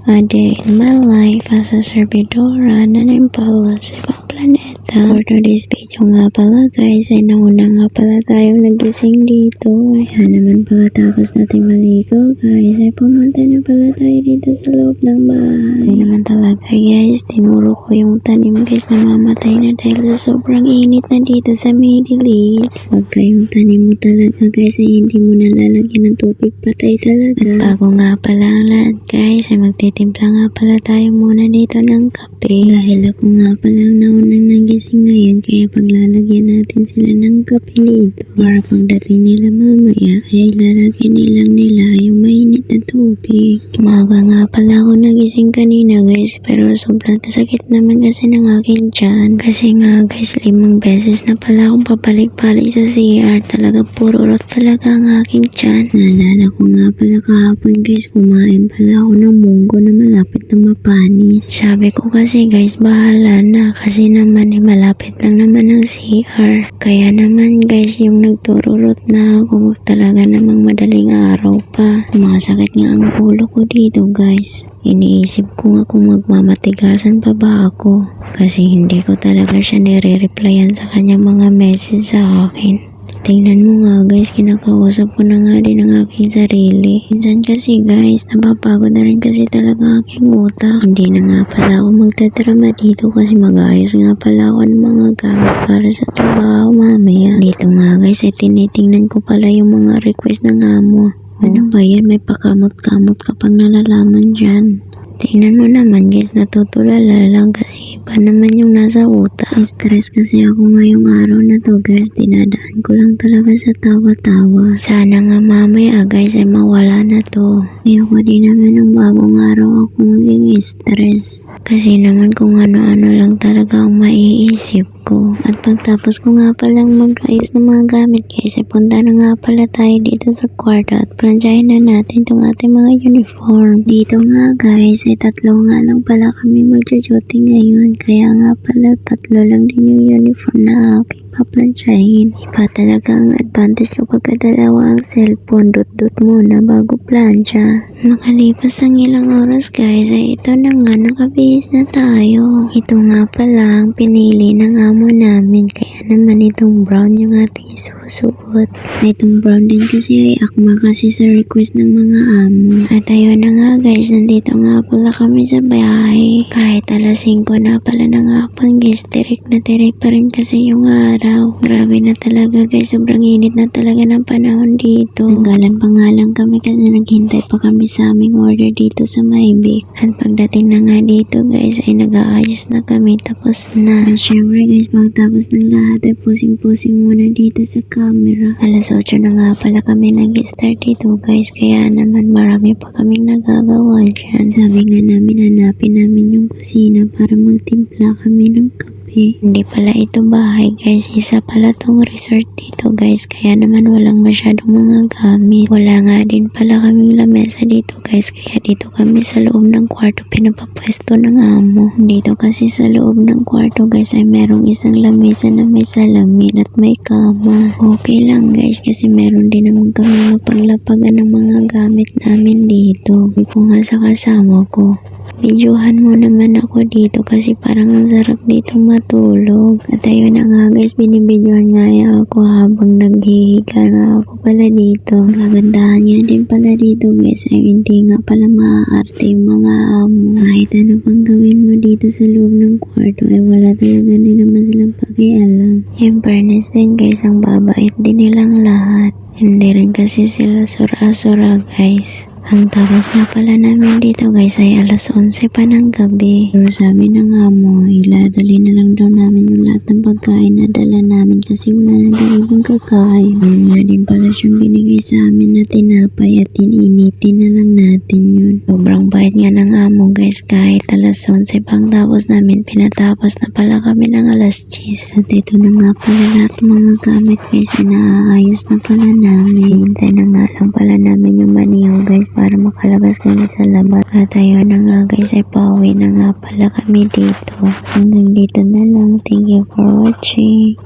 A day in my life as a servidora na naimpala sa ibang planeta. For today's video nga pala guys, ay nauna nga pala tayong nagising dito. Ayan naman pagkatapos natin maligo guys, ay pumunta na pala tayo dito sa loob ng bahay. Ay naman talaga guys, tinuro ko yung tanim guys na mamatay na dahil sa sobrang init na dito sa Middle East. Huwag kayong tanim mo talaga guys, ay hindi mo nalalagyan ng tubig, patay talaga. At bago nga pala ang lahat guys, ay magtitimpla nga pala tayo muna dito ng kape. Dahil ako nga pala ang naunang nagising ngayon, kaya paglalagyan natin sila ng kape dito. Para pagdating nila mamaya, ay lalagyan nilang nila yung mainit na tubig. Umaga nga pala ako nagising kanina guys, pero sobrang sakit naman kasi ng aking tiyan. Kasi nga guys, 5 beses na pala akong papalik-balik sa CR. Talaga puro rot talaga ang aking tiyan. Naalala ko nga pala kahapon guys, kumain pala ako ng munggo na malapit na mapanis. Sabi ko kasi guys, bahala na kasi naman malapit lang naman ang CR. Kaya naman guys, yung nagtururot na ako, talaga namang madaling araw pa. Masakit nga ang ulo ko dito guys. Iniisip ko nga kung magmamatigasan pa ba ako. Kasi hindi ko talaga siya nire-replyan sa kanyang mga message sa akin. Tingnan mo nga guys, kinakausap ko na nga din ang aking sarili. Minsan kasi guys, napapagod na rin kasi talaga aking utak. Hindi na nga pala ako magtatrama dito kasi mag-ayos nga pala ako ng mga gamit para sa trabaho mamaya. Dito nga guys, ay tinitingnan ko pala yung mga request ng amo. Ano ba yan? May pakamot-kamot ka pang nalalaman dyan. Tingnan mo naman guys, natutulala lang kasi iba naman yung nasa utak. Stress kasi ako ngayong araw na to guys, dinadaan ko lang talaga sa tawa-tawa. Sana nga mamaya guys ay mawala na to. Ayoko din naman ng bagong araw ako maging stress. Kasi naman kung ano-ano lang talaga ang maiisip ko. At pagtapos ko nga palang mag-ayos ng mga gamit guys, ay punta na nga pala tayo dito sa kwarto at plansyahin na natin itong ating mga uniform. Dito nga guys, ay 3 nga lang pala kami magjo-duty ngayon. Kaya nga pala 3 lang din yung uniform na aking paplansyahin. Iba talaga ang advantage kapag dalawa ang cellphone, dot-dot muna bago plansya. Makalipas ang ilang oras guys, ay ito na nga, nakabihis na tayo. Ito nga pala ang pinili ng amo namin, kaya naman itong brown yung ating isusuot. Itong brown din kasi ay akma kasi sa request ng mga amo. At ayun na nga guys, nandito nga pala kami sa bahay. Kahit alas 5 na pala ng hapon guys, tirik na tirik pa rin kasi yung araw. Grabe na talaga guys, sobrang init na talaga ng panahon dito. Nanggalan pa nga lang kami kasi naghintay pa kami sa aming order dito sa Maybig. At pagdating na nga dito guys, ay nag-aayos na kami, tapos na. At syempre guys, pagtapos ng lahat ay pusing-pusing muna dito sa camera. Alas 8 na nga pala kami nag-start dito guys, kaya naman marami pa kaming nagagawa dyan. Sabi nga namin, hanapin namin yung kusina para magtimpla kami ng kape. Hindi pala ito bahay guys, isa pala tong resort dito guys, kaya naman walang masyadong mga gamit. Wala nga din pala kaming lamesa dito guys, kaya dito kami sa loob ng kwarto pinapapwesto ng amo. Dito kasi sa loob ng kwarto guys ay merong isang lamesa na may salamin at may kama. Okay lang guys kasi meron din naman kami mapaglapagan ng mga gamit namin dito. Sabi ko nga sa kasama ko, videohan mo naman ako dito kasi parang ang sarap dito matulog. At ayun na nga guys, binibidyohan nga ako habang naghihiga nga ako pala dito. Ang kagandahan nga din pala dito guys ay hindi nga pala maaarte yung mga amo. Kahit ano pang gawin mo dito sa loob ng kwarto ay wala talaga din naman silang pakialam. In fairness din guys, ang babait din nilang lahat. Hindi rin kasi sila sura-sura guys. Ang tapos nga pala namin dito guys ay alas 11 pa ng gabi. Pero sabi ng amo, iladali na lang daw namin yung lahat ng pagkain na dala namin kasi wala na daw ibang kakain. Meron nga din pala siyang binigay sa amin na tinapay at ininitin na lang natin yun. Sobrang bait nga ng amo guys, kahit alas 11 pang tapos namin, pinatapos na pala kami ng alas 10. At ito na nga pala lahat ng mga gamit guys, inaayos na pala namin. Hintay na nga lang pala namin yung maniho guys para makalabas kami sa labas. At ayun na nga guys, ay pauwi na nga pala kami dito. Hanggang dito na lang. Thank you for watching.